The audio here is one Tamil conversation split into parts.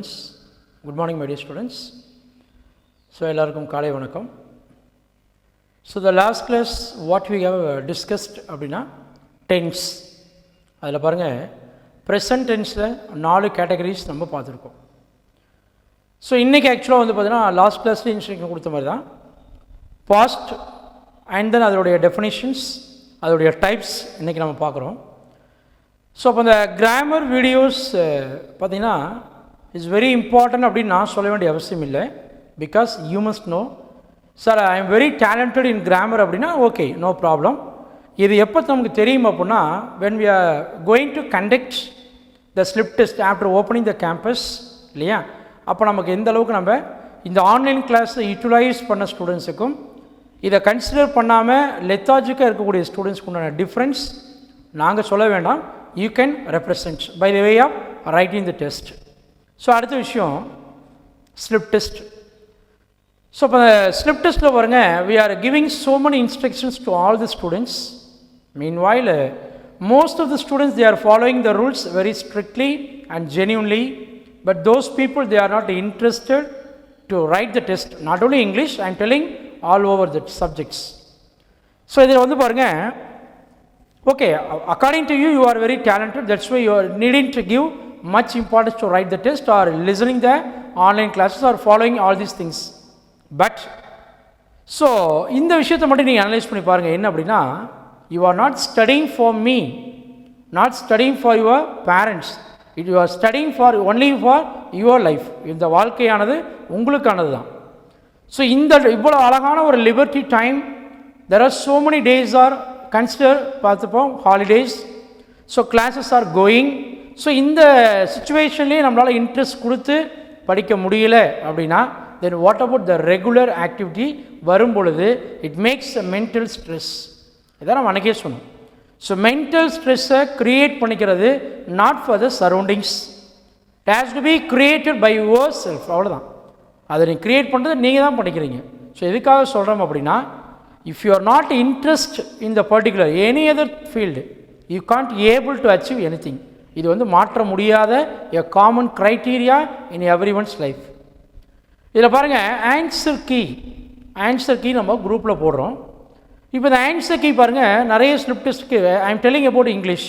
students. Good morning my dear students. So எல்லாருக்கும் காலை வணக்கம். So the last class what we have discussed அப்படினா tense. அதில் பாருங்க present tenseல 4 categories நம்ம பார்த்துருக்கோம். ஸோ இன்றைக்கி ஆக்சுவலாக வந்து பார்த்தீங்கன்னா லாஸ்ட் கிளாஸ்லேயே இன்ஸ்ட்ரக்ஷன் கொடுத்த மாதிரி தான் பாஸ்ட் அண்ட் தென் அதோடைய டெஃபினிஷன்ஸ் அதோடைய டைப்ஸ் இன்றைக்கி நம்ம பார்க்குறோம். ஸோ அப்போ அந்த கிராமர் வீடியோஸ் பார்த்திங்கன்னா இட்ஸ் வெரி இம்பார்ட்டன்ட் அப்படின்னு நான் சொல்ல வேண்டிய அவசியம் இல்லை. Because you must know sir I am very talented in grammar அப்படின்னா ஓகே, நோ ப்ராப்ளம். இது எப்போ நமக்கு தெரியும் அப்படின்னா when we are going to conduct the slip test after opening the campus இல்லையா, அப்போ நமக்கு எந்த அளவுக்கு நம்ம இந்த ஆன்லைன் கிளாஸை யூட்டிலைஸ் பண்ண ஸ்டூடெண்ட்ஸுக்கும் இதை கன்சிடர் பண்ணாமல் லெத்தாஜிக்காக இருக்கக்கூடிய ஸ்டூடெண்ட்ஸ்க்கு உண்டான டிஃப்ரென்ஸ் நாங்கள் சொல்ல வேண்டாம். You can represent by the way of writing the test. So அடுத்த விஷயம் ஸ்லிப் டெஸ்ட். ஸோ இப்போ ஸ்லிப் டெஸ்ட்டில் பாருங்க we are giving so many instructions to all the students. Meanwhile most of the students they are following the rules very strictly and genuinely, but those people they are not interested to write the test. Not only English, I am telling all over the subjects. So இதில் வந்து பாருங்க okay, according to you you are very talented, that's why you are needing to give much importance to write the test or listening the online classes or following all these things. But so இந்த விஷயத்தை மட்டும் நீங்கள் அனலைஸ் பண்ணி பாருங்கள். என்ன அப்படின்னா you are not studying for me, not studying for your parents, you are studying for only for your life. இந்த வாழ்க்கையானது உங்களுக்கானது தான். ஸோ இந்த இவ்வளோ அழகான ஒரு liberty time, there are so many days are consider பார்த்துப்போம் holidays. So classes are going. So இந்த சுச்சுவேஷன்லேயே நம்மளால் இன்ட்ரெஸ்ட் கொடுத்து படிக்க முடியல அப்படின்னா then what about the regular activity வரும் பொழுது it makes a mental stress. இதான் நம்ம அன்றைக்கே சொன்னோம். ஸோ மென்டல் ஸ்ட்ரெஸ்ஸை க்ரியேட் பண்ணிக்கிறது not for the surroundings, it has to be created by your self. அவ்வளோதான். அதை நீங்கள் க்ரியேட் பண்ணுறது நீங்கள் தான் படிக்கிறீங்க. ஸோ எதுக்காக சொல்கிறோம் அப்படின்னா if you are not interested in the particular any other field you can't able to achieve anything. இது வந்து மாற்ற முடியாத a common criteria in everyone's life. இதில் பாருங்கள் ஆன்சர் கீ நம்ம குரூப்பில் போடுறோம். இப்போ இந்த ஆன்சர் கீ பாருங்கள் நிறைய ஸ்லிப் டெஸ்ட்டுக்கு ஐ எம் டெல்லிங் அபவுட் இங்கிலீஷ்,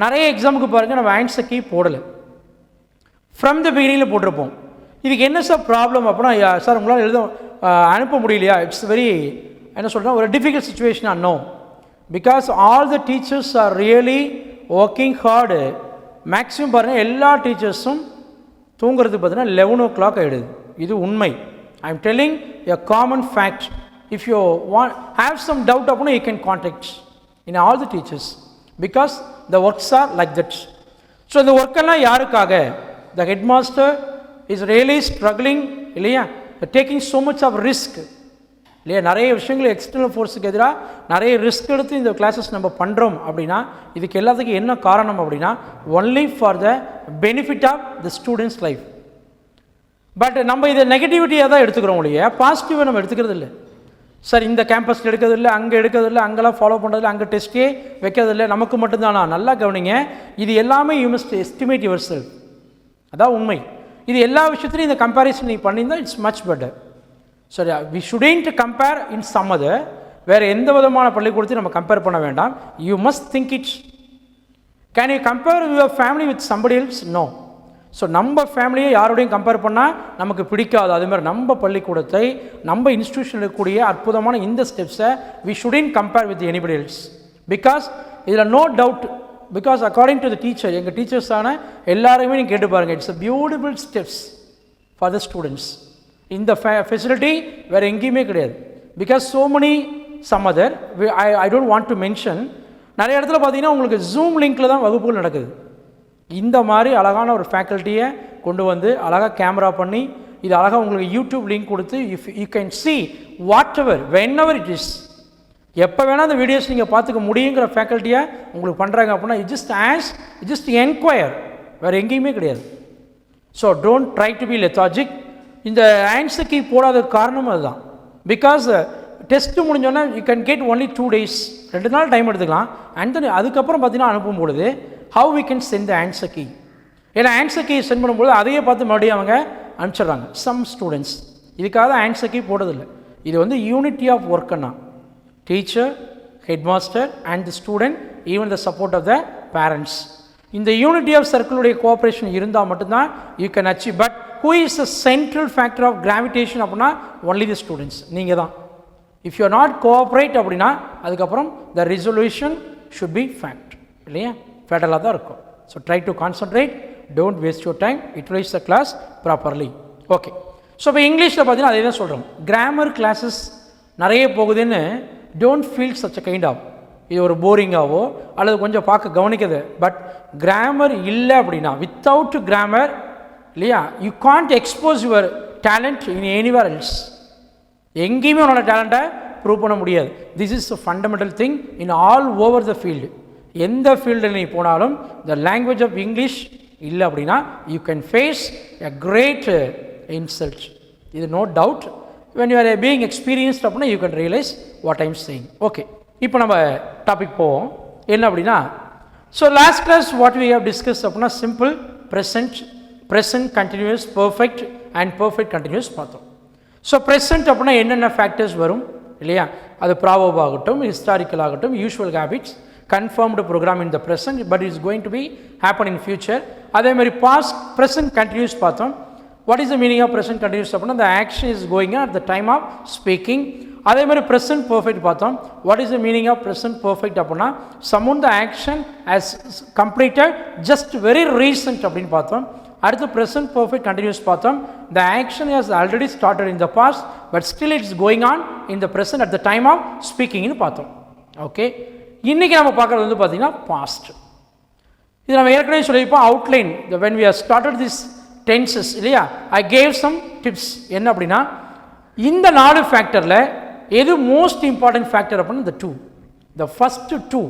நிறைய எக்ஸாமுக்கு பாருங்கள் நம்ம ஆன்சர் கீ போடலை, ஃப்ரம் த பிகினிங்கில் போட்டிருப்போம். இதுக்கு என்ன சார் ப்ராப்ளம் அப்படின்னா சார் உங்களால் அனுப்ப முடியலையா, இட்ஸ் வெரி என்ன சொல்கிறேன் ஒரு டிஃபிகல்ட் சுச்சுவேஷனாக? No, because all the teachers are really working hard. Maximum பாருங்கள் எல்லா டீச்சர்ஸும் தூங்குறதுக்கு பார்த்தீங்கன்னா 11 o'clock ஆகிடுது. இது உண்மை. I am telling a common fact. If you want have some doubt அப்படின்னா you can contact in all the teachers because the works are like that. So இந்த ஒர்க்கெல்லாம் யாருக்காக? The head master is really struggling இல்லையா, taking so much of risk இல்லையா. நிறைய விஷயங்கள் எக்ஸ்டர்னல் ஃபோர்ஸுக்கு எதிராக நிறைய ரிஸ்க் எடுத்து இந்த கிளாஸஸ் நம்ம பண்ணுறோம் அப்படின்னா இதுக்கு எல்லாத்துக்கும் என்ன காரணம் அப்படின்னா only for the benefit of the students life. But நம்ம இதை நெகட்டிவிட்டியாக தான் எடுத்துக்கிறோம் இல்லையா, பாசிட்டிவாக நம்ம எடுத்துக்கிறது இல்லை. சார் இந்த கேம்பஸில் எடுக்கிறது இல்லை, அங்கே எடுக்கிறது இல்லை, அங்கெல்லாம் ஃபாலோ பண்ணுறதில்ல, அங்கே டெஸ்ட்டே வைக்கிறது இல்லை, நமக்கு மட்டும்தானா? நல்லா கவனிங்க, இது எல்லாமே you must estimate your self. அதான் உண்மை. இது எல்லா விஷயத்துலையும் இந்த கம்பேரிசன் நீங்கள் பண்ணியிருந்தால் இட்ஸ் மச் பெட்டர். சரி, we shouldn't compare in some other. வேறு எந்த விதமான பள்ளிக்கூடத்தையும் நம்ம கம்பேர் பண்ண வேண்டாம். You must think it. Can you compare your family with somebody else? No. So நம்ம ஃபேமிலியை யாரோடையும் கம்பேர் பண்ணால் நமக்கு பிடிக்காது. அதுமாதிரி நம்ம பள்ளிக்கூடத்தை நம்ம இன்ஸ்டியூஷனில் இருக்கக்கூடிய அற்புதமான இந்த ஸ்டெப்ஸை we shouldn't compare with anybody else. Because இதில் no doubt, because according to the teacher, எங்கள் டீச்சர்ஸான எல்லாருமே நீங்கள் கேட்டு பாருங்கள், it's a beautiful steps for the students. இந்த ஃபெசிலிட்டி வேறு எங்கேயுமே கிடையாது. Because so many some other I don't want to mention. நிறைய இடத்துல பார்த்தீங்கன்னா உங்களுக்கு ஜூம் லிங்கில் தான் வகுப்புகள் நடக்குது. இந்த மாதிரி அழகான ஒரு ஃபேக்கல்ட்டியை கொண்டு வந்து அழகாக கேமரா பண்ணி இது அழகாக உங்களுக்கு யூடியூப் லிங்க் கொடுத்து if you can see what ever when ever it is, எப்போ வேணால் அந்த வீடியோஸ் நீங்கள் பார்த்துக்க முடியுங்கிற ஃபேக்கல்ட்டியை உங்களுக்கு பண்ணுறாங்க அப்படின்னா ஜஸ்ட் என்கொயர், வேறு எங்கேயுமே கிடையாது. So don't try to be lethargic. இந்த ஆன்சர் கீ போடாத காரணம் அதுதான். பிகாஸ் டெஸ்ட்டு முடிஞ்சோன்னா you can get only 2 days, 2 நாள் டைம் எடுத்துக்கலாம். அண்ட் தென் அதுக்கப்புறம் பார்த்தீங்கன்னா அனுப்பும் பொழுது how we can send the answer key. ஏன்னா ஆன்சர் கீ சென்ட் பண்ணும்போது அதையே பார்த்து மறுபடியும் அவங்க அனுப்பிச்சிடுறாங்க சம் ஸ்டூடெண்ட்ஸ். இதுக்காக தான் ஆன்சர் கீ போடுறதில்லை. இது வந்து யூனிட்டி ஆஃப் ஒர்க்குன்னா teacher, head master and the student, even the support of the parents. இந்த யூனிட்டி ஆஃப் சர்க்கிளுடைய கோஆப்ரேஷன் இருந்தால் மட்டும்தான் you can achieve. But who is the central factor of gravitation அப்படின்னா ஒன்லி தி ஸ்டூடெண்ட்ஸ், நீங்கள் தான். If you are not cooperate அப்படின்னா அதுக்கப்புறம் the resolution should be fact, இல்லையா? ஃபேட்டலாக தான் இருக்கும். So try to concentrate, don't waste your time, utilise the class properly. Okay. So இப்போ இங்கிலீஷில் பார்த்தீங்கன்னா அதே தான் சொல்கிறோம். கிராமர் கிளாஸஸ் நிறைய போகுதுன்னு don't feel such a kind of இது ஒரு போரிங்காவோ அல்லது கொஞ்சம் பார்க்க கவனிக்குது. பட் கிராமர் இல்லை அப்படின்னா வித்தவுட் கிராமர், இல்லையா, you can't expose your talent in anywhere else. எங்கேயுமே உன்னோட டேலண்ட்டை ப்ரூவ் பண்ண முடியாது. This is a fundamental thing in all over the field. எந்த ஃபீல்டில் நீ போனாலும் த லாங்குவேஜ் ஆஃப் இங்கிலீஷ் இல்லை அப்படின்னா you can face a great insult. இது no doubt. When you are being experienced அப்படின்னா you can realise what I'm saying. Okay, இப்போ நம்ம டாபிக் போவோம். என்ன அப்படின்னா, so last class what we have discuss அப்படின்னா simple, present, present continuous, perfect and perfect continuous பார்த்தோம். ஸோ ப்ரெசன்ட் அப்படின்னா என்னென்ன ஃபேக்டர்ஸ் வரும், இல்லையா? அது ப்ராவர்ப் ஆகட்டும், ஹிஸ்டாரிக்கல் ஆகட்டும், usual habits, confirmed programme in the present but it's going to be happen in future. அதே மாதிரி பாஸ்ட், ப்ரெசன்ட் கண்டினியூஸ் பார்த்தோம். What is the meaning of present continuous அப்படின்னா the action is going on at the time of speaking. அதே மாதிரி ப்ரெசன்ட் பர்ஃபெக்ட் பார்த்தோம். What is the meaning of present perfect அப்படின்னா someone the action has completed just very recent அப்படின்னு பார்த்தோம். அடுத்து ப்ரெசன்ட் பர்ஃபெக்ட் கண்டினியூஸ் பார்த்தோம். the action has already started in the past but still it's going on in the present at the time of speaking னு பார்த்தோம். ஓகே, இன்றைக்கி நம்ம பார்க்குறது வந்து பார்த்திங்கன்னா பாஸ்ட். இது நம்ம ஏற்கனவே சொல்லியிருப்போம் outline when we have started this tenses, இல்லையா? I gave some tips. என்ன அப்படின்னா, இந்த 4 ஃபேக்டரில் எது மோஸ்ட் இம்பார்ட்டன்ட் ஃபேக்டர் அப்படின்னா the 2, the first 2.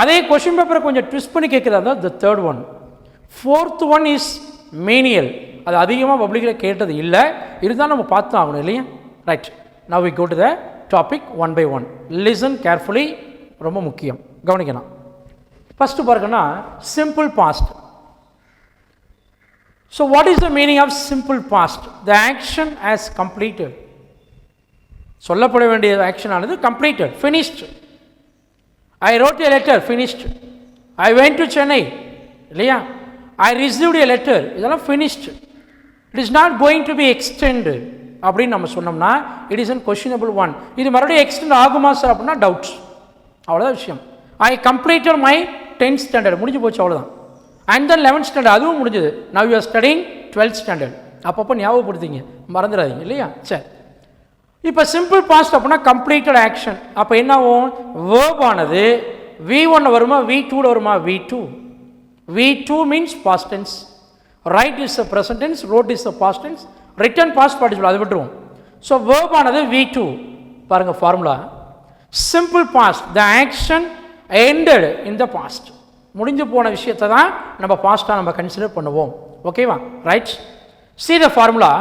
அதே கொஷின் பேப்பரை கொஞ்சம் ட்விஸ்ட் பண்ணி கேட்குறதா the third one. fourth one is menial. அது அதிகமாக பப்ளிக்கில் கேட்டது இல்லை, இருந்தால் நம்ம பார்த்து ஆகணும், இல்லையா? Right, now we go to the topic one by one. listen carefully, ரொம்ப முக்கியம், கவனிக்கலாம். ஃபஸ்ட்டு பார்க்கணும்னா simple past. So what is the meaning of simple past? The action has completed. சொல்லப்பட வேண்டிய ஆக்ஷன் ஆனது completed, finished. I wrote a letter, finished. I went to Chennai, இல்லையா? I received a letter, இதெல்லாம் finished. It is not going to be extended அப்படின்னு நம்ம சொன்னோம்னா it is a questionable one. இது மறுபடியும் எக்ஸ்டெண்ட் ஆகுமா சார் அப்படின்னா டவுட். அவ்வளோதான் விஷயம். I completed my 10th standard, முடிஞ்சு போச்சு, அவ்வளோதான். அண்ட் தென் 11th ஸ்டாண்டர்ட், அதுவும் முடிஞ்சது. Now you R studying 12th standard. அப்பப்போ ஞாபகப்படுத்திங்க, மறந்துடாதீங்க, இல்லையா? சரி, இப்போ சிம்பிள் பாஸ்ட் அப்படின்னா கம்ப்ளீட்டட் ஆக்ஷன். அப்போ என்ன ஆகும்? வேர்ப் ஆனது V1 வருமா, V2 வருமா? V2. V2 means past tense. Write is a present tense, wrote is a past tense, written past participle, அதை விட்டுருவோம். ஸோ வேர்ப் ஆனது V2. பாருங்கள் formula, simple past, the action ended in the past. முடிஞ்சு போன விஷயத்தை தான் நம்ம பாஸ்ட்டாக நம்ம கன்சிடர் பண்ணுவோம். ஓகேவா? Right, see the formula.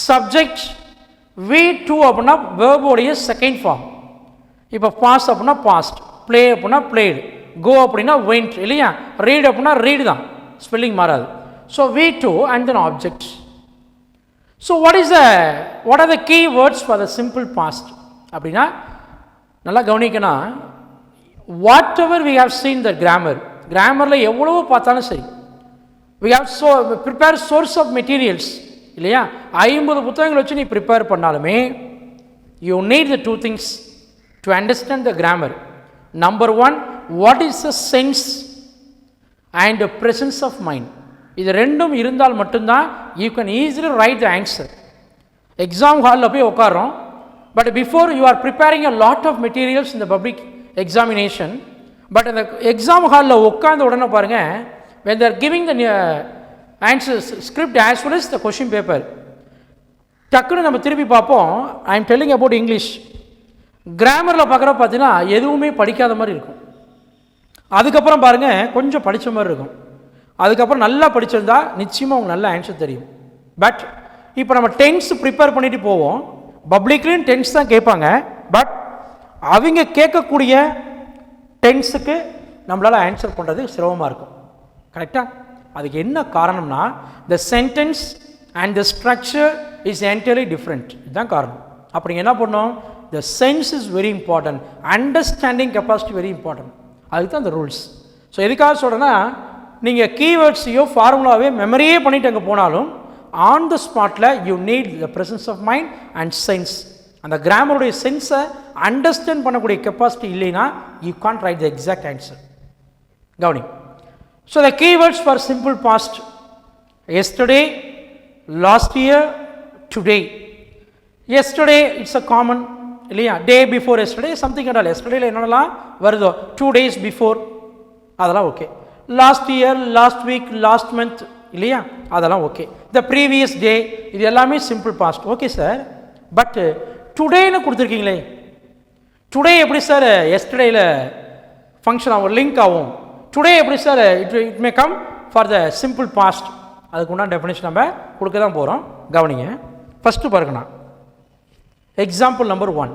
Subject V2 அப்படின்னா வேர்போடைய செகண்ட் ஃபார்ம். இப்போ பாஸ்ட் அப்படின்னா பாஸ்ட், ப்ளே அப்படின்னா பிளேடு, கோ அப்படின்னா வெண்ட், இல்லையா? ரீட் அப்படின்னா ரீடு தான், ஸ்பெல்லிங் மாறாது. So V2 and then object. So what are the key words for the simple past அப்படின்னா நல்லா கவனிக்கணும். Whatever we have seen the கிராமரில் எவ்வளவோ பார்த்தாலும் சரி, we have prepare source of materials, இல்லையா? 50 புத்தகங்கள் வச்சு நீ ப்ரிப்பேர் பண்ணாலுமே you need the 2 things to understand the grammar. Number 1, what is the sense and presence of mind. இது ரெண்டும் இருந்தால் மட்டும்தான் you can easily write the answer. Exam ஹாலில் போய் உட்காரோம், but before you are preparing a lot of materials in the public examination. But அந்த எக்ஸாம் ஹாலில் உட்காந்த உடனே பாருங்கள், when they are giving the answers script as well as the question paper, டக்குன்னு நம்ம திருப்பி பார்ப்போம். I am telling about English. கிராமரில் பார்க்குறப்ப பார்த்தீங்கன்னா எதுவுமே படிக்காத மாதிரி இருக்கும். அதுக்கப்புறம் பாருங்கள் கொஞ்சம் படித்த மாதிரி இருக்கும். அதுக்கப்புறம் நல்லா படிச்சிருந்தா நிச்சயமாக உங்களுக்கு நல்ல ஆன்சர் தெரியும். பட் இப்போ நம்ம டென்ஸ் ப்ரிப்பேர் பண்ணிட்டு போவோம். பப்ளிக்லேயும் டென்ஸ் தான் கேட்பாங்க, பட் அவங்க கேட்கக்கூடிய டென்ஸுக்கு நம்மளால் ஆன்சர் பண்ணுறது சிரமமாக இருக்கும். கரெக்டாக? அதுக்கு என்ன காரணம்னா the sentence and the structure is entirely different. இதுதான் காரணம். அப்போ நீங்கள் என்ன பண்ணணும், the sense is very important, understanding capacity very important. அதுக்கு தான் அந்த ரூல்ஸ். ஸோ எதுக்காக சொல்கிறேன்னா, நீங்கள் கீவேர்ட்ஸையோ ஃபார்முலாவே மெமரியே பண்ணிட்டு அங்கே போனாலும் ஆன் த ஸ்பாட்டில் you need the presence of mind and sense. அந்த கிராமருடைய சென்ஸை அண்டர்ஸ்டாண்ட் பண்ணக்கூடிய கெப்பாசிட்டி இல்லைன்னா you can't write the exact answer. கவனி. So the keywords for simple past: yesterday, last year, today. yesterday it's a common இல்லையா, day before yesterday something at all. எஸ்டர்டேல என்னென்னலாம் வருதோ 2 days பிஃபோர் அதெல்லாம் okay. Last year, last week, last month இல்லையா, அதெல்லாம் ஓகே. த ப்ரீவியஸ் டே, இது எல்லாமே simple past. Okay sir, but டுடேன்னு கொடுத்துருக்கீங்களே, டுடே எப்படி சார் எஸ்டர்டேயில் ஃபங்க்ஷன் ஆகும், லிங்க் ஆகும்? டுடே எப்படி sir it may come for the simple past? அதுக்கு உண்டான டெஃபினேஷன் நம்ம கொடுக்க தான் போகிறோம். கவனிங்க. ஃபஸ்ட்டு பாருங்கண்ணா, எக்ஸாம்பிள் நம்பர் 1.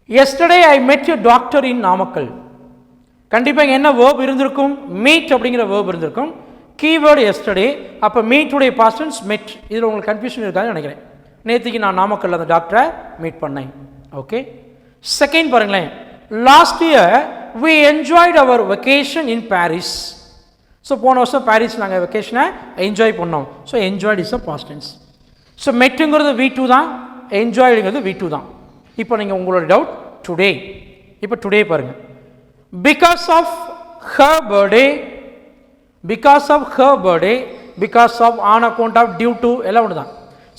எஸ்டர்டே ஐ மெட் யூ டாக்டர் இன் நாமக்கல். கண்டிப்பாக என்ன வேர்ப் இருந்திருக்கும்? மீட் அப்படிங்கிற வேர்ப் இருந்திருக்கும். Keyword yesterday. அப்போ மீட்டுடைய பாஸ்ட் டென்ஸ் மெட். இதில் உங்களுக்கு கன்ஃபியூஷன் இருக்காதுன்னு நினைக்கிறேன். நேற்றுக்கு நான் நாமக்கல்ல அந்த டாக்டரை மீட் பண்ணேன். ஓகே. செகண்ட் பாருங்களேன், last year we enjoyed our vacation in Paris. So போன வருஷம் பாரிஸ் நாங்கள் வெக்கேஷனை என்ஜாய் பண்ணோம். So enjoyed is a past tense. So மெட்டுங்கிறது V2 தான், என்ஜாய்டுங்கிறது V2 தான். இப்போ நீங்கள் உங்களோட டவுட் டுடே. இப்போ டுடே பாருங்கள், because of her birthday, because of her birthday, because of on account of due to, எல்லாம் ஒன்று தான்.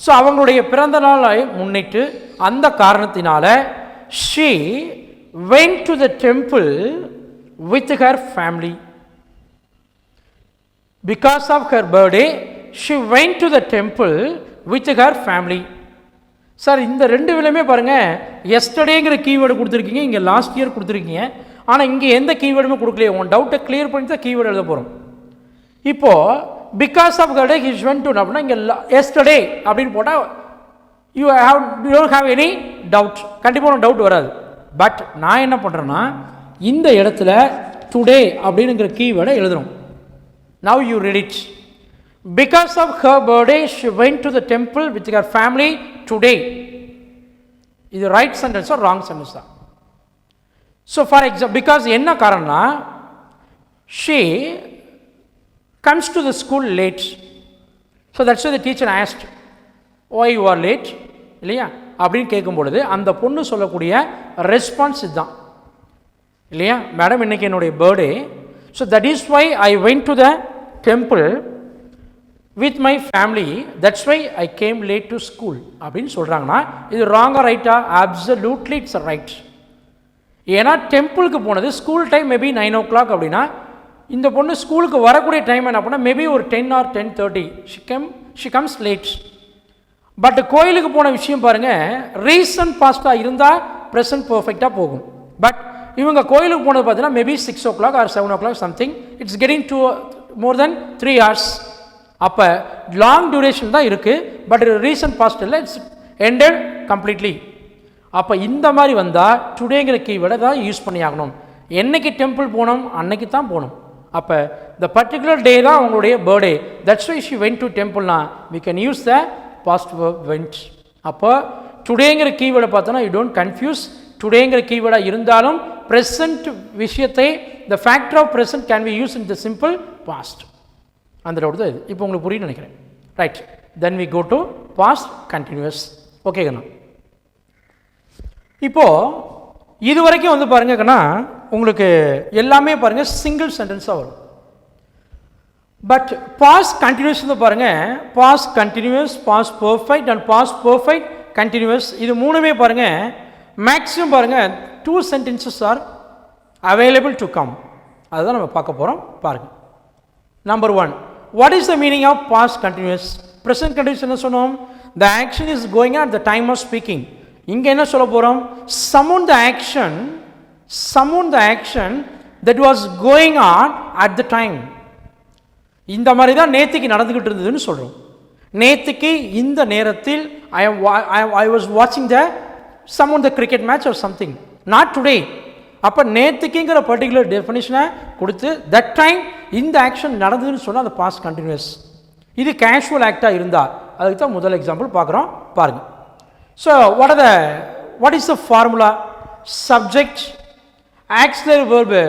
ஸோ அவங்களுடைய பிறந்த நாளை முன்னிட்டு அந்த காரணத்தினால she went to the temple with her family. Because of her birthday she went to the temple with her family. Sir இந்த ரெண்டு விலையுமே பாருங்கள், எஸ்டர்டேங்கிற கீவேர்டு கொடுத்துருக்கீங்க, இங்கே லாஸ்ட் இயர் கொடுத்துருக்கீங்க. ஆனால் இங்கே எந்த கீவேர்டுமே கொடுக்கலையே. உன் டவுட்டை கிளியர் பண்ணி தான் கீவேர்டு எழுத போகிறோம். இப்போது because of her day he went to அப்படின்னா இங்கே எஸ்டர்டே அப்படின்னு போட்டால் you don't have any doubt. கண்டிப்பாக ஒன்று டவுட் வராது. பட் நான் என்ன பண்ணுறேன்னா, இந்த இடத்துல டுடே அப்படிங்கிற கீவேர்டை எழுதுகிறோம். Now you read it. Because of her birthday she went to the temple with her family today. இது right sentence or wrong sentence தான். ஸோ ஃபார் எக்ஸாம்பிள், பிகாஸ் என்ன காரணம்னா she comes to the school late. So that's why the teacher asked, why you are late? இல்லையா அப்படின்னு கேட்கும் பொழுது அந்த பொண்ணு சொல்லக்கூடிய ரெஸ்பான்ஸ் இதுதான் இல்லையா, மேடம் இன்னைக்கு என்னுடைய birthday, so that is why I went to the temple with my family, that's why I came late to school அப்படின்னு சொல்கிறாங்கன்னா இது ராங்கா ரைட்டா? Absolutely it's right. ஏன்னா டெம்பிளுக்கு போனது ஸ்கூல் டைம் மேபி 9 o'clock அப்படின்னா இந்த பொண்ணு ஸ்கூலுக்கு வரக்கூடிய டைம் என்ன பண்ணால் மேபி ஒரு 10 or 10:30 she comes late. But கோயிலுக்கு போன விஷயம் பாருங்கள், ரீசன்ட் பாஸ்ட்டாக இருந்தால் ப்ரெசன்ட் பர்ஃபெக்டாக போகும். பட் இவங்க கோயிலுக்கு போனது பார்த்தீங்கன்னா maybe 6 o'clock or 7 o'clock something, it's getting to more then 3 hours. அப்போ லாங் டியூரேஷன் தான் இருக்குது, பட் ரீசன்ட் பாஸ்ட் இல்லை, இட்ஸ் எண்டட் கம்ப்ளீட்லி. அப்போ இந்த மாதிரி வந்தால் டுடேங்கிற கீவேர்டை தான் யூஸ் பண்ணி ஆகணும். என்னைக்கு டெம்பிள் போனோம் அன்னைக்கு தான் போகணும். அப்போ த பர்டிகுலர் டே தான் அவங்களுடைய birthday, that's why she went to டெம்பிள்னா we can use the past verb went. அப்போ டுடேங்கிற கீவேர்டை பார்த்தோன்னா யூ டோன்ட் கன்ஃபியூஸ். டுடேங்கிற கீவேர்டாக இருந்தாலும் ப்ரெசன்ட் விஷயத்தை the factor of present can be use in the simple past. அந்த டவுட் தான் இது. இப்போ உங்களுக்கு புரியுன்னு நினைக்கிறேன். Right, then we go to past continuous. ஓகேங்கண்ணா. இப்போது இது வரைக்கும் வந்து பாருங்கன்னா உங்களுக்கு எல்லாமே பாருங்கள் சிங்கிள் சென்டென்ஸாக வரும். பட் பாஸ்ட் கண்டினியூஸ் வந்து பாருங்கள், past continuous, past perfect and past perfect continuous, இது மூணுமே பாருங்கள் மேக்ஸிமம் பாருங்கள் 2 sentences are available to come. அதுதான் நம்ம பார்க்க போகிறோம். பாருங்கள். Number 1, what is the meaning of past continuous? Present continuous என்ன சொன்னோம்? The action is going at the time of speaking. இங்கே என்ன சொல்ல போகிறோம்? Someone the action that was going on at the time. இந்த மாதிரி தான் நேற்றுக்கு நடந்துக்கிட்டு இருந்ததுன்னு சொல்கிறோம். நேற்றுக்கு இந்த நேரத்தில் ஐ வாஸ் வாட்சிங் the someone the cricket match or something, not today. அப்போ நேற்றுக்குங்கிற பர்டிகுலர் டெஃபினிஷனை கொடுத்து தட் டைம் இந்த ஆக்ஷன் நடந்ததுன்னு சொன்னால் அது பாஸ்ட் கண்டினியூஸ். இது கேஷுவல் ஆக்டாக இருந்தால் அதுக்கு தான் முதல் எக்ஸாம்பிள் பார்க்குறோம் பாருங்கள். So what is the formula? Subject auxiliary verb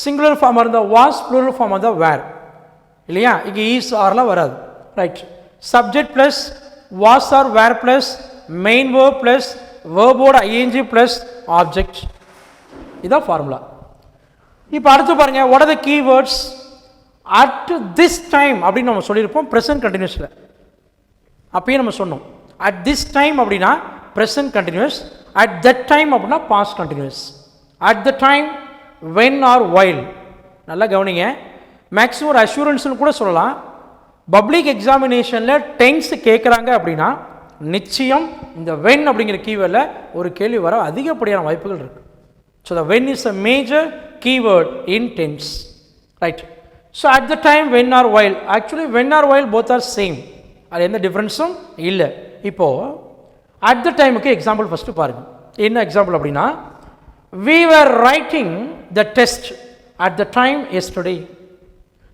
singular ஃபார்மாக இருந்தால் வாஸ், ப்ளூரல் ஃபார்மாக இருந்தால் வேர் இல்லையா? இங்கே ஈஸ் ஆர்லாம் வராது. Right. Subject plus was or were plus main verb plus வேர்போட ஐஎன்ஜி ப்ளஸ் ஆப்ஜெக்ட். இதான் ஃபார்முலா. இப்போ அடுத்து பாருங்கள், what are the keywords? At this time அப்படின்னு நம்ம சொல்லியிருப்போம் ப்ரெசன்ட் கண்டினியூஸில். அப்பயே நம்ம சொன்னோம் அட் திஸ் டைம் அப்படின்னா present continuous, at that time அப்படின்னா past continuous. At the time, when or while. நல்லா கவனிங்க, மேக்ஸிமம் ஒரு அஷூரன்ஸ்னு கூட சொல்லலாம். பப்ளிக் எக்ஸாமினேஷனில் டென்ஸ் கேட்குறாங்க அப்படின்னா நிச்சயம் இந்த வென் அப்படிங்கிற கீவேர்டில் ஒரு கேள்வி வர அதிகப்படியான வாய்ப்புகள் இருக்குது. So the when is a major keyword in tense. Right. So at the time, when or while. Actually when or while both are same, அது எந்த டிஃப்ரென்ஸும் இல்லை. இப்போது அட் த டைமுக்கு எக்ஸாம்பிள் ஃபஸ்ட்டு பாருங்கள். என்ன எக்ஸாம்பிள் அப்படின்னா, we were writing the test at the time yesterday.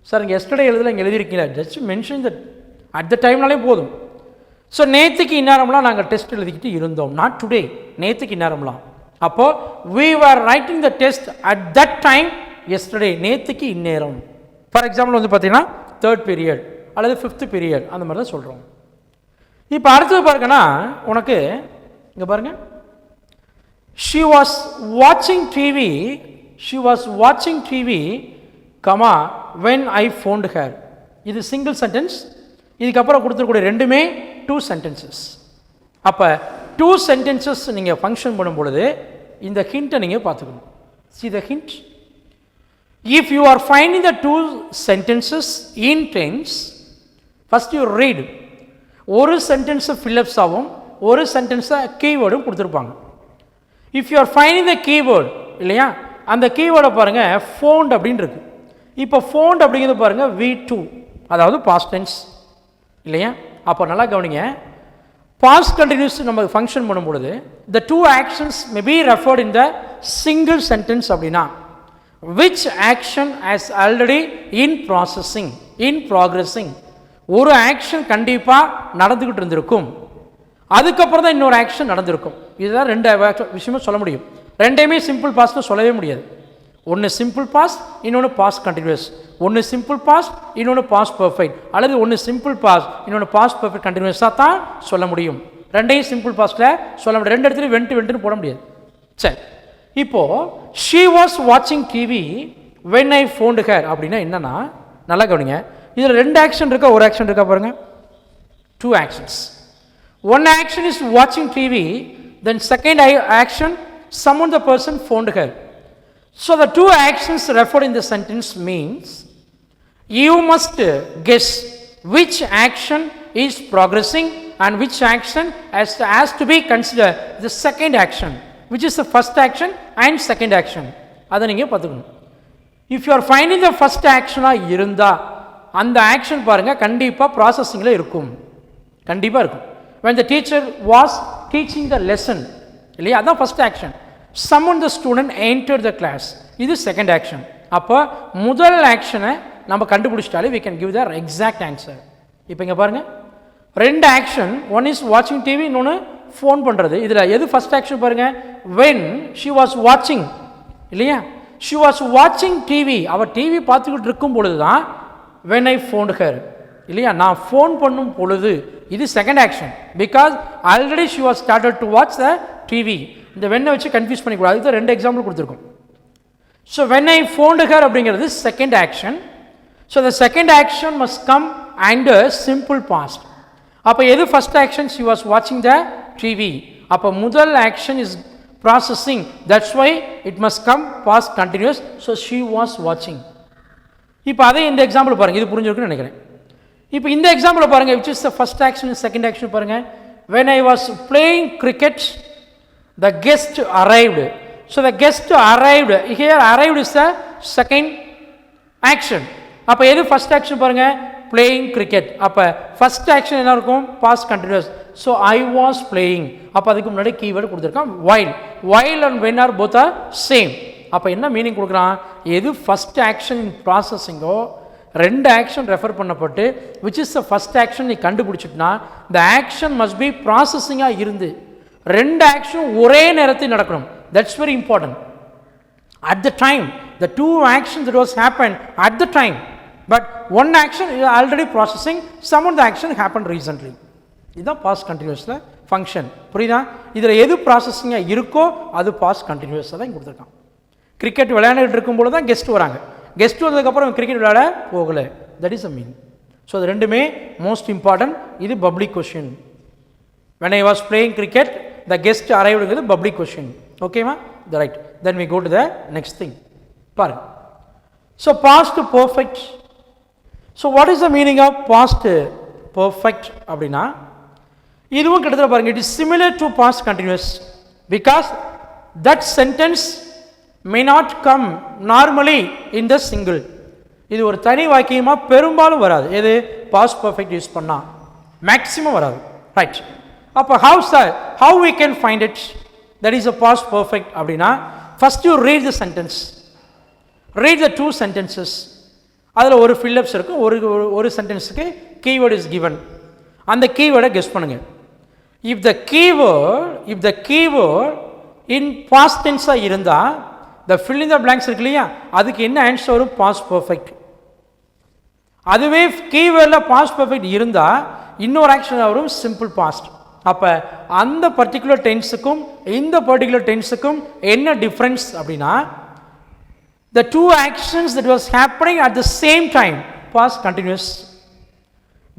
Sir இங்கே எஸ்டர்டே எழுதல, இங்கே எழுதியிருக்கீங்களா? Just mention that at the டைம்னாலே போதும். ஸோ நேற்றுக்கு இந்நேரம்லாம் நாங்கள் டெஸ்ட் எழுதிக்கிட்டு இருந்தோம், நாட் டுடே, நேற்றுக்கு இந்நேரம்லாம். அப்போது we were writing the test at that time yesterday, நேற்றுக்கு இந்நேரம். ஃபார் எக்ஸாம்பிள் வந்து பார்த்தீங்கன்னா தேர்ட் பீரியட் அல்லது ஃபிஃப்த் பீரியட் அந்த மாதிரி தான் சொல்கிறோம். இப்போ அடுத்தது பாருங்கன்னா உனக்கு இங்கே பாருங்கள், she was watching TV, comma, when I phoned her. இது சிங்கிள் சென்டென்ஸ். இதுக்கப்புறம் கொடுத்துருக்கூடிய ரெண்டுமே டூ சென்டென்சஸ். அப்போ டூ சென்டென்சஸ் நீங்கள் ஃபங்க்ஷன் பண்ணும் பொழுது இந்த ஹிண்ட்டை நீங்கள் பார்த்துக்கணும். see the hint. if you are finding the two sentences in tense, first you read. ஒரு சென்டென்ஸை ஃபில்லப்ஸ் ஆகும், ஒரு சென்டென்ஸை கீவேர்டும் கொடுத்துருப்பாங்க. If you are finding the keyword இல்லையா, அந்த கீவேர்டை பாருங்கள் ஃபோன்ட் அப்படின்னு இருக்குது. இப்போ ஃபோன்ட் அப்படிங்கிறது பாருங்கள் V2, அதாவது பாஸ்ட் டென்ஸ் இல்லையா? அப்போ நல்லா கவனிங்க, பாஸ்ட் கண்டினியூஸ் நம்ம ஃபங்க்ஷன் பண்ணும் பொழுது the two actions may be referred in the single sentence அப்படின்னா which action has already in processing, in progressing. ஒரு ஆக்ஷன் கண்டிப்பாக நடந்துக்கிட்டு இருந்திருக்கும், அதுக்கப்புறம் தான் இன்னொரு ஆக்ஷன் நடந்திருக்கும். இதுதான் ரெண்டு விஷயமும் சொல்ல முடியும். ரெண்டையுமே சிம்பிள் பாஸ்ட்னு சொல்லவே முடியாது. ஒன்று சிம்பிள் பாஸ்ட், இன்னொன்று பாஸ்ட் கண்டினியூஸ். ஒன்று சிம்பிள் பாஸ்ட், இன்னொன்று பாஸ்ட் பர்ஃபெக்ட், அல்லது ஒன்று சிம்பிள் பாஸ்ட், இன்னொன்று பாஸ்ட் பர்ஃபெக்ட் கண்டினியூஸாக தான் சொல்ல முடியும். ரெண்டையும் சிம்பிள் பாஸ்ட்டில் சொல்ல முடியும். ரெண்டு இடத்துலையும் வென்ட்டுன்னு போட முடியாது. சரி, இப்போது she was watching TV when I phoned her அப்படின்னா என்னன்னா, நல்லா கவனிங்க, இதில் ரெண்டு ஆக்ஷன் இருக்கா ஒரு ஆக்ஷன் இருக்கா பாருங்கள்? Two actions. One action is watching TV, then second action, someone, the person phoned her. So the two actions referred in the sentence means you must guess which action is progressing and which action has to be considered the second action, which is the first action and second action. அதை நீங்கள் பார்த்துக்கணும். If you are finding the first actionாக இருந்தால் அந்த ஆக்ஷன் பாருங்கள் கண்டிப்பாக ப்ராசஸிங்கில் இருக்கும், கண்டிப்பாக இருக்கும். when the teacher was teaching the lesson இல்லையா, அதான் first action. someone, the student entered the class, இது செகண்ட் ஆக்ஷன். அப்போ முதல் ஆக்ஷனை நம்ம கண்டுபிடிச்சிட்டாலே we can give the exact answer. இப்போ இங்கே பாருங்கள், ரெண்டு ஆக்ஷன், ஒன் இஸ் வாட்சிங் டிவி, இன்னொன்று ஃபோன் பண்ணுறது. இதில் எது ஃபஸ்ட் ஆக்ஷன் பாருங்கள்? when she was watching இல்லையா, she was watching TV, அவள் டிவி பார்த்துக்கிட்டு இருக்கும் பொழுது தான் when I phoned her இல்லையா, நான் ஃபோன் பண்ணும் பொழுது. இது second action, because already she was started to watch the TV. இந்த வெண்ணை வச்சு கன்ஃபியூஸ் பண்ணிக்கூடாது. அதுக்கு ரெண்டு எக்ஸாம்பிள் கொடுத்துருக்கோம். So when I phoned her அப்படிங்கிறது second action. So the second action must come under simple past. அப்போ எது first action? she was watching the TV. அப்போ முதல் action is processing, that's why it must come past continuous. So she was watching. இப்போ அதே இந்த எக்ஸாம்பிள் பாருங்கள், இது புரிஞ்சிருக்குன்னு நினைக்கிறேன். இப்போ இந்த எக்ஸாம்பிள் பாருங்கள், which is the first action second action பாருங்கள். when I was playing cricket, the guest arrived. So the guest arrived, here arrived is the second action. அப்போ எது ஃபஸ்ட் ஆக்ஷன் பாருங்கள்? playing cricket. அப்போ ஃபஸ்ட் ஆக்ஷன் என்ன இருக்கும்? Past continuous. So I was playing. அப்போ அதுக்கு முன்னாடி கீவேர்டு கொடுத்துருக்கான் while. while and when are both are same. அப்போ என்ன மீனிங் கொடுக்குறான், எது ஃபஸ்ட் ஆக்ஷன் இன் ப்ராசஸிங்கோ ரெண்டு ஆக்ஷன் ரெஃபர் பண்ணப்பட்டு which is the first action நீ கண்டுபிடிச்சிட்டுனா த ஆக்ஷன் மஸ்ட் பி ப்ராசஸிங்காக இருந்து ரெண்டு ஆக்ஷன் ஒரே நேரத்தில் நடக்கணும். That's very important. At the time the two action that was happen at the time, but one action is already processing, some of the action happen recently. இதுதான் பாஸ்ட் கண்டினியூஸில் ஃபங்க்ஷன். புரியுதா? இதில் எது ப்ராசஸிங்காக இருக்கோ அது பாஸ்ட் கண்டினியூஸாக தான் கொடுத்துருக்கான். கிரிக்கெட் விளையாண்டுட்டு இருக்கும்போது தான் கெஸ்ட் வராங்க, கெஸ்ட் வந்ததுக்கப்புறம் கிரிக்கெட் விளையாட போகலை. That is a mean. So அது ரெண்டுமே மோஸ்ட் இம்பார்ட்டன்ட். இது public question. when I was playing cricket the guest arrived with public question. ஓகேவா? the right. then we go to the next thing. பாருங்க. so past perfect. so what is the meaning of past perfect அப்படின்னா இதுவும் கிட்டத்தட்ட பாருங்க, it is similar to past continuous because that sentence may not come normally in the single. இது ஒரு தனி வாக்கியமாக பெரும்பாலும் வராது. எது past perfect யூஸ் பண்ணால் மேக்ஸிமம் வராது. ரைட். அப்போ how we can find it that is a past perfect அப்படின்னா first you read the sentence, read the two sentences. அதில் ஒரு ஃபில்லப்ஸ் இருக்கும், ஒரு சென்டென்ஸுக்கு கீவேர்டு இஸ் given. அந்த கீவேர்டை கெஸ் பண்ணுங்க. if the keyword in past tense இருந்தால் the fill in the blanks இருக்கு இல்லையா, அதுக்கு என்ன ஆன்சர் வரும்? past perfect. அதுவே கீவேர்டில் past perfect இருந்தால் இன்னொரு ஆக்ஷன் வரும் சிம்பிள் பாஸ்ட். அப்போ அந்த பர்டிகுலர் டென்ஸுக்கும் இந்த பர்டிகுலர் டென்ஸுக்கும் என்ன டிஃப்ரென்ஸ் அப்படின்னா the two actions that was happening at the same time, past continuous.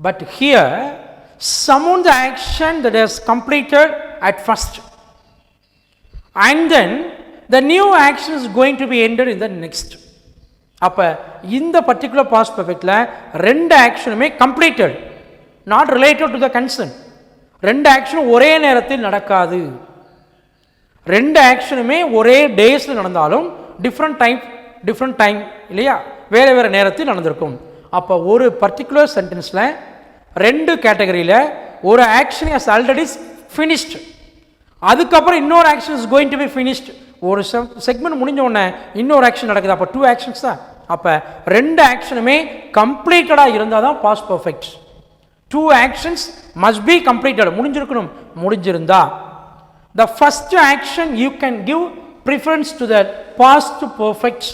But here summon the action that is completed at first and then the new action is going to be ended in the next. அப்போ இந்த பர்டிகுலர் பாஸ்ட் பர்ஃபெக்டில் ரெண்டு ஆக்ஷனுமே completed, not related to the concern. ரெண்டு ஆக்ஷனும் ஒரே நேரத்தில் நடக்காது. ரெண்டு ஆக்ஷனுமே ஒரே டேஸில் நடந்தாலும் டிஃப்ரெண்ட் டைம் இல்லையா, வேறு வேறு நேரத்தில் நடந்திருக்கும். அப்போ ஒரு பர்டிகுலர் சென்டென்ஸில் ரெண்டு கேட்டகரியில் ஒரு ஆக்ஷன் இஸ் ஆல்ரெடி ஃபினிஷ்டு, அதுக்கப்புறம் இன்னொரு action is going to be finished. ஒரு செக்மெண்ட் முடிஞ்ச உடனே இன்னொரு ஆக்ஷன் நடக்குது. அப்போ டூ ஆக்ஷன்ஸ் தான். அப்போ ரெண்டு ஆக்ஷனுமே கம்ப்ளீட்டடாக இருந்தால் தான் past perfect. Two actions must be completed, முடிஞ்சிருக்கணும். முடிஞ்சிருந்தா the first action you can give preference to the past perfect.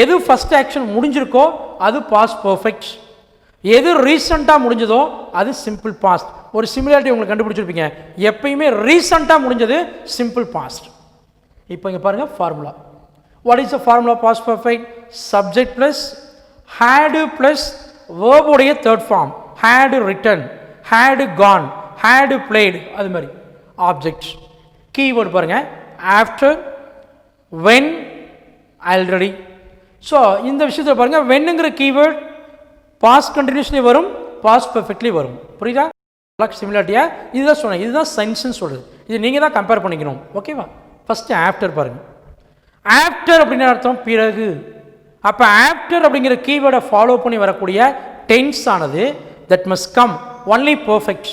எது ஃபஸ்ட் ஆக்ஷன் முடிஞ்சிருக்கோ அது பாஸ்ட் பர்ஃபெக்ட், எது ரீசெண்டாக முடிஞ்சதோ அது சிம்பிள் பாஸ்ட். ஒரு சிமிலாரிட்டி உங்களுக்கு கண்டுபிடிச்சிருப்பீங்க, எப்பயுமே ரீசெண்டாக முடிஞ்சது சிம்பிள் பாஸ்ட். இப்போ இங்கே பாருங்கள் formula. What is the formula past perfect? Subject plus had plus வேர்புடைய third form, had written, had gone, had played, அது மாதிரி ஆப்ஜெக்ட். கீவேர்டு பாருங்கள், ஆஃப்டர், வென், ஆல்ரெடி. ஸோ இந்த விஷயத்தில் பாருங்கள், வென்னுங்கிற கீவேர்டு பாஸ்ட் கண்டினியூஸ்லேயும் வரும், பாஸ்ட் பர்ஃபெக்ட்லேயும் வரும். புரியுதா? சிமிலாரிட்டியா இதுதான் சொன்னேன், இதுதான் சென்ஸ்ன்னு சொல்லுது. இது நீங்கள் தான் கம்பேர் பண்ணிக்கணும். ஓகேவா? ஃபஸ்ட்டு ஆஃப்டர் பாருங்கள். ஆஃப்டர் அப்படின்னு அர்த்தம் பிறகு. அப்போ ஆஃப்டர் அப்படிங்கிற கீவேர்டை ஃபாலோ பண்ணி வரக்கூடிய டென்ஸ் ஆனது that must come only perfect.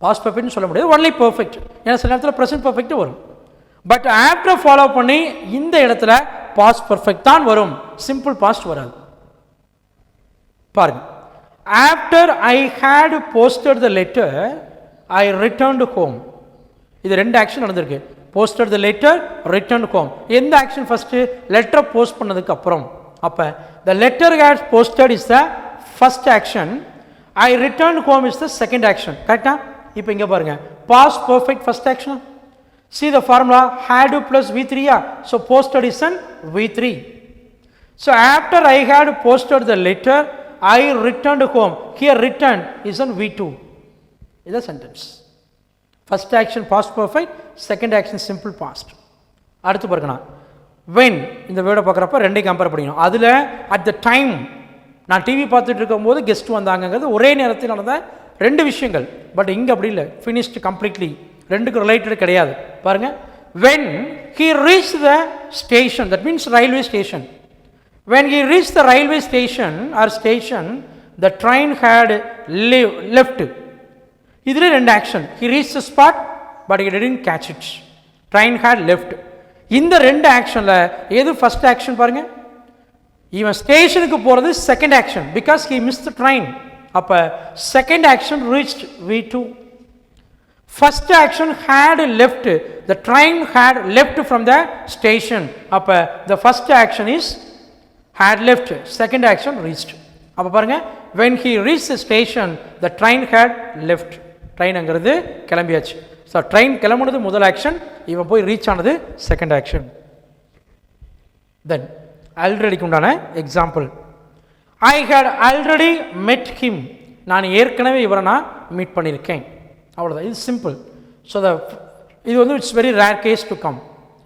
Past பர்ஃபெக்ட்னு சொல்ல முடியாது, ஒன்லி பர்ஃபெக்ட். ஏன்னா சில நேரத்தில் ப்ரெசன்ட் பர்ஃபெக்ட் வரும். பட் ஆஃப்டர் ஃபாலோ பண்ணி இந்த இடத்துல பாஸ்ட் பர்ஃபெக்ட் தான் வரும், சிம்பிள் பாஸ்ட் வராது. பாருங்க, after I had posted the letter I returned home. இது ரெண்டு ஆக்ஷன் நடந்திருக்கு. Posted the letter, return home. எந்த ஆக்ஷன் ஃபஸ்ட்டு? லெட்டரை போஸ்ட் பண்ணதுக்கு அப்புறம். அப்போ the letter had posted is the first action, I return home is the second action. கரெக்டா? இப்போ இங்கே பாருங்க, past perfect first action. See the formula, had plus V3. So posted is an V3. So after I had posted the letter, I returned home. Here returned is an V2. Is a sentence. First action past perfect, second action simple past. அடுத்து பாருங்க, when இந்த வேர்டை பார்க்குறப்ப ரெண்டையும் கம்பேர் பண்ணிக்கணும். அதில் at the time நான் டிவி பார்த்துட்டு இருக்கும்போது கெஸ்ட் வந்தாங்கிறது ஒரே நேரத்தில் நடந்த ரெண்டு விஷயங்கள். பட் இங்கே அப்படி இல்லை, ஃபினிஷ்டு கம்ப்ளீட்லி, ரெண்டுக்கு ரிலேட்டட் கிடையாது. பாருங்க, when he reached the station, that means railway station. When he reached the railway station or station, the train had left. இதில் ரெண்டு action. He reached the spot but he didn't catch it. Train had left. இந்த ரெண்டு ஆக்ஷனில் எது ஃபஸ்ட் ஆக்ஷன் பாருங்கள். இவன் ஸ்டேஷனுக்கு போகிறது second action because he miss the train. அப்போ second action reached V2. First action had left, the train had left from the station. அப்போ the first action is had left, second action reached. அப்போ பாருங்கள், when he reached the station the train had left. Train அங்கிறது கிளம்பியாச்சு. ஸோ ட்ரெயின் கிளம்புனது முதல் ஆக்ஷன், இவன் போய் ரீச் ஆனது செகண்ட் ஆக்ஷன். தென் ஆல்ரெடிக்கு உண்டான example, I had already met him. நான் ஏற்கனவே இவரை நான் மீட் பண்ணியிருக்கேன். அவ்வளோதான், இது சிம்பிள். ஸோ இது வந்து it's very rare case to come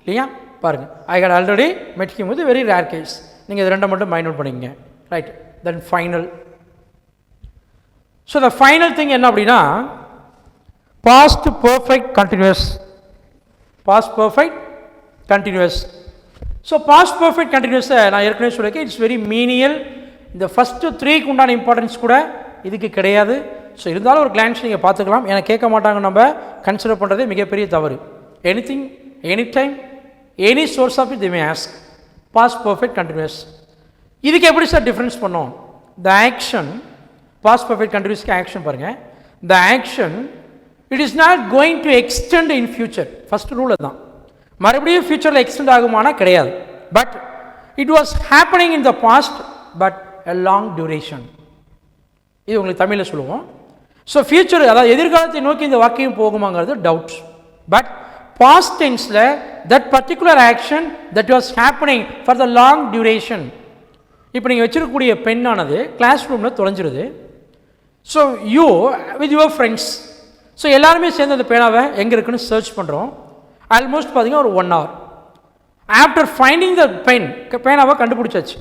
இல்லையா. பாருங்கள், I had already met him வந்து வெரி ரேர் கேஸ். நீங்கள் இது ரெண்டை மட்டும் மைண்ட் அவுட் பண்ணிக்கங்க. Right. Then final. So the final thing என்ன அப்படின்னா past perfect continuous. Past perfect continuous. So past perfect கண்டினியூஸை நான் ஏற்கனவே சொல்லியிருக்கேன், இட்ஸ் வெரி மீனியல். இந்த ஃபஸ்ட்டு 3க்கு உண்டான இம்பார்ட்டன்ஸ் கூட இதுக்கு கிடையாது. ஸோ இருந்தாலும் ஒரு கிளான்ஸ் நீங்கள் பார்த்துக்கலாம். ஏன்னா கேட்க மாட்டாங்க, நம்ம கன்சிடர் பண்ணுறதே மிகப்பெரிய தவறு. Anything, any time, any source of it the may ask. Past perfect continuous. இதுக்கு எப்படி சார் டிஃப்ரென்ஸ் பண்ணோம்? த ஆக்ஷன், பாஸ்ட் பர்ஃபெக்ட் கண்டினியூஸ்க்கு ஆக்ஷன் பாருங்கள். The action it is not going to extend in future. First rule தான். மறுபடியும் ஃபியூச்சரில் எக்ஸ்டெண்ட் ஆகுமானா கிடையாது. But it was happening in the past but a long duration. இது உங்களுக்கு தமிழில் சொல்லுவோம். ஸோ ஃபியூச்சர், அதாவது எதிர்காலத்தை நோக்கி இந்த வாக்கியம் போகுமாங்கிறது டவுட். பட் பாஸ்ட் டென்ஸில் that particular action that was happening for the long duration. இப்போ நீங்கள் வச்சுருக்கக்கூடிய பெண்ணானது கிளாஸ் ரூமில் தொலைஞ்சிருது. So you with your friends, so எல்லாருமே சேர்ந்து அந்த பேனாவை எங்கே இருக்குன்னு சர்ச் பண்ணுறோம். ஆல்மோஸ்ட் பார்த்தீங்கன்னா ஒரு 1 hour. After finding the pen, பேனாவை கண்டுபிடிச்சாச்சு.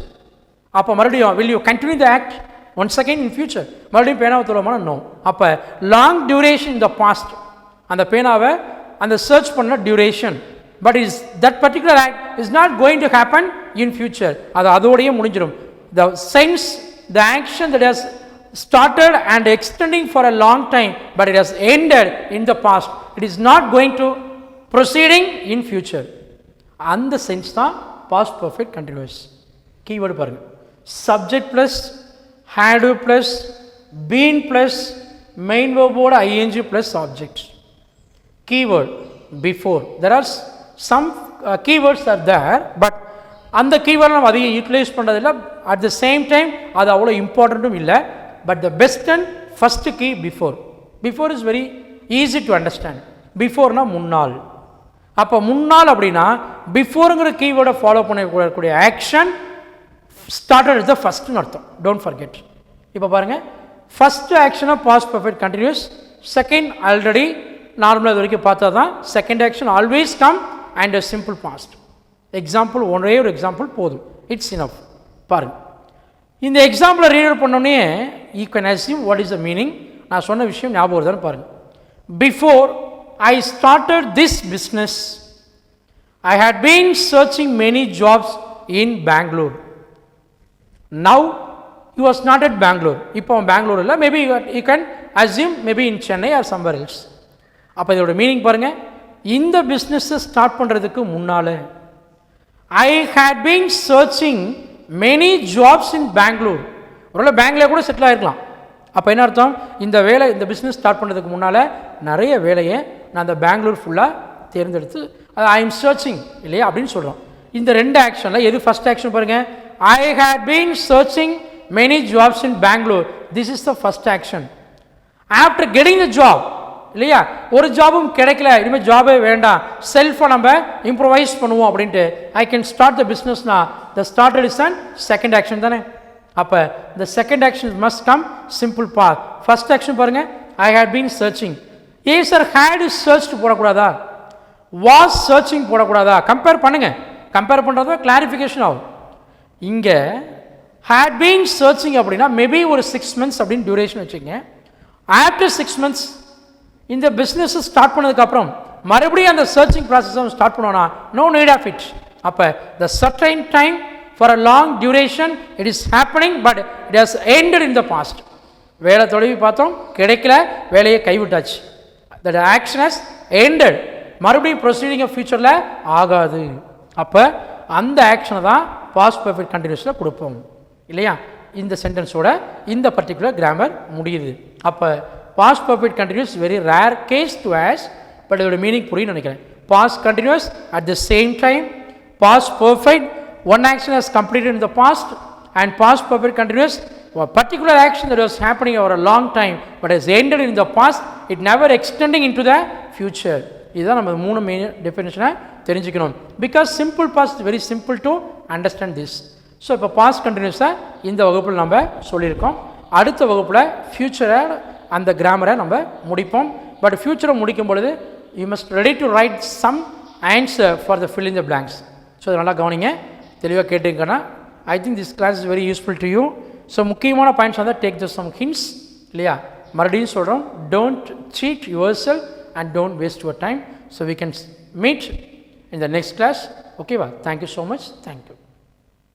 அப்போ மறுபடியும் will you continue the act once again in future? மறுபடியும் பேனாவை தொலைமான நோ. அப்போ long duration in the past, அந்த பேனாவை அந்த சர்ச் பண்ண duration. But is that particular act is not going to happen in future. அது அதோடையே முடிஞ்சிடும். The sense, the action that has started and extending for a long time but it has ended in the past, it is not going to proceeding in future. அந்த சென்ஸ் தான் பாஸ்ட் பர்ஃபெக்ட் கண்டினியூஸ். கீவேர்டு பாருங்கள், subject plus had plus been plus main வெர்போட I N G plus object. Keyword before, there are some keywords are there, but அந்த கீவேர்டு நம்ம அதிகம் யூட்டிலைஸ் பண்ணுறதில்லை. அட் த சேம் டைம் அது அவ்வளோ இம்பார்ட்டண்ட்டும் இல்லை. But the best and first key before. Before is very easy to understand. Before na முன்னால். அப்போ முன்னால் அப்படின்னா பிஃபோருங்கிற கீவேர்டை ஃபாலோ பண்ணக்கூடிய ஆக்ஷன் ஸ்டார்டட் இஸ் த ஃபஸ்ட்னு அர்த்தம். Don't forget. இப்போ பாருங்கள், ஃபஸ்ட்டு ஆக்ஷனாக past perfect continuous, second already. நார்மலாக இது வரைக்கும் பார்த்தா தான் second action always come and a simple past. Example ஒரே ஒரு எக்ஸாம்பிள் போதும், இட்ஸ் இனஃப். பாருங்கள், இந்த எக்ஸாம்பிளை ரீட் பண்ணோன்னே you can assume what is the meaning. நான் சொன்ன விஷயம் ஞாபகம் வருதான்னு பாருங்கள். Before I started this business I had been searching many jobs in Bangalore. Now you are not at Bangalore. இப்போ அவன் பெங்களூர் இல்லை, maybe you can assume maybe in Chennai or somewhere else. அப்போ இதோட மீனிங் பாருங்கள், இந்த பிஸ்னஸை ஸ்டார்ட் பண்ணுறதுக்கு முன்னால் I had been searching many jobs in Bangalore. ஒருவேளை பெங்களூர் கூட செட்டில் ஆகிருக்கலாம். அப்போ என்ன அர்த்தம்? இந்த வேலை, இந்த பிஸ்னஸ் ஸ்டார்ட் பண்ணுறதுக்கு முன்னால் நிறைய வேலையை நான் அந்த பெங்களூர் ஃபுல்லாக தேர்ந்தெடுத்து ஐ எம் சர்ச்சிங் இல்லையா அப்படின்னு சொல்கிறோம். இந்த ரெண்டு ஆக்ஷனில் எது ஃபஸ்ட் ஆக்ஷன் பாருங்கள், I had been searching many jobs in Bangalore. This is the first action. After getting the job இல்லையா, ஒரு ஜாபும் கிடைக்கல, இனிமேல் ஜாபே வேண்டாம், செல்ஃபை நம்ம இம்ப்ரூவைஸ் பண்ணுவோம் அப்படின்ட்டு ஐ கேன் ஸ்டார்ட் த பிஸ்னஸ்னா the started is and second action தானே. அப்போ the second action must come simple past. First action பாருங்கள், ஐ ஹேட் பீன் சர்ச்சிங். ஏன் சார் ஹேட் இஸ் சர்ச்டு போடக்கூடாதா, வாஸ் சர்ச்சிங் போடக்கூடாதா? கம்பேர் பண்ணுங்கள், கம்பேர் பண்ணுறதா கிளாரிஃபிகேஷன் ஆகும். இங்கே ஹேட் பீன் சர்ச்சிங் அப்படின்னா மேபி ஒரு 6 months அப்படின்னு டியூரேஷன் வச்சுங்க. ஆஃப்டர் 6 months இந்த பிஸ்னஸ் ஸ்டார்ட் பண்ணதுக்கப்புறம் மறுபடியும் அந்த சர்ச்சிங் ப்ராசஸை ஸ்டார்ட் பண்ணோன்னா நோ நீட் ஆஃப் இட். அப்போ the certain time for a long duration it is happening but it has ended in the past. வேலை தொலைவி பார்த்தோம், கிடைக்கல, வேலையை கைவிட்டாச்சு. That action has ended. மறுபடியும் ப்ரொசீடிங் ஆஃப் ஃபியூச்சரில் ஆகாது. அப்போ அந்த ஆக்ஷனை தான் பாஸ்ட் பர்ஃபெக்ட் கண்டினியூஸில் கொடுப்போம் இல்லையா. இந்த சென்டென்ஸோட இந்த பர்டிகுலர் கிராமர் முடியுது. அப்போ past perfect continuous very rare case to us, but இதோட மீனிங் புரியும்னு நினைக்கிறேன். Past continuous at the same time, past perfect one action has completed in the past, and past perfect continuous a particular action that was happening over a long time but has ended in the past, it never extending into the future. இதுதான் நம்ம மூணு மெயின் டெஃபினேஷனை தெரிஞ்சுக்கணும். Because simple past very simple to understand this. So இப்போ பாஸ்ட் கண்டினியூஸை இந்த வகுப்பில் நம்ம சொல்லியிருக்கோம். அடுத்த வகுப்பில் ஃப்யூச்சரை அந்த கிராமரை நம்ம முடிப்போம். பட் ஃப்யூச்சரை முடிக்கும் பொழுது you must ready to write some answer for the fill in the blanks. So இதை நல்லா கவனிங்க, தெளிவாக கேட்டுங்கன்னா I think this class is very useful to you. So முக்கியமான பாயிண்ட்ஸ் வந்து டேக் த சம் ஹிண்ட்ஸ் இல்லையா. மறுபடியும் சொல்கிறோம், don't cheat yourself and don't waste your time. So we can meet in the next class. Okay, thank you so much. Thank you.